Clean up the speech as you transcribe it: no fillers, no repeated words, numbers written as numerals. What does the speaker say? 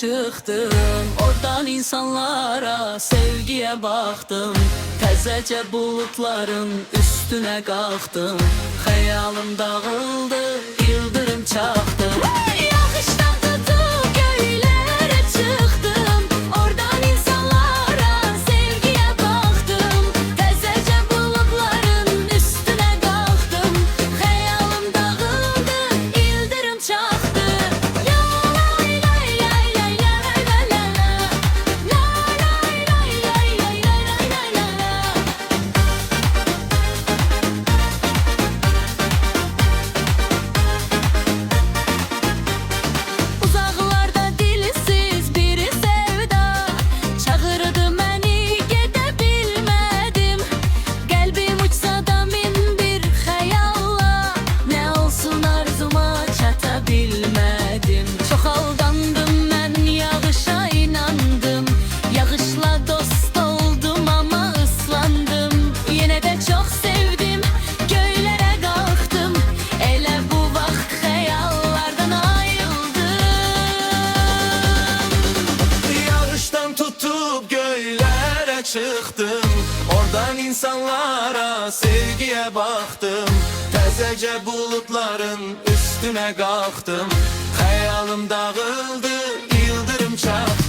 çıktım. Oradan insanlara, sevgiye baktım. Təzəcə bulutların üstüne kalktım. Xəyalım dağıldı, yıldırım çaktı. Yağıştan tutup göylere çıktım. Oradan insanlara, sevgiye baktım. Təzəcə bulutların üstüne kalktım. Xəyalım dağıldı, yıldırım çaktı. Uzaklarda dilsiz biri sevda çağırdı məni, gedə bilmədim. Qəlbim uçsa da min bir xəyalla, nə olsun arzuma çata bilmədim. Çox aldandım mən, yağışa inandım. Yağışla dost oldum ama ıslandım. Yenə də çox sevdim, göylərə qalxdım. Elə bu vaxt xəyallardan ayıldım. Yağıştan tutup göylere çıktım. Oradan insanlara, sevgiye baktım. Təzəcə bulutların üstüne kalktım. Xəyalım dağıldı, yıldırım çaktı.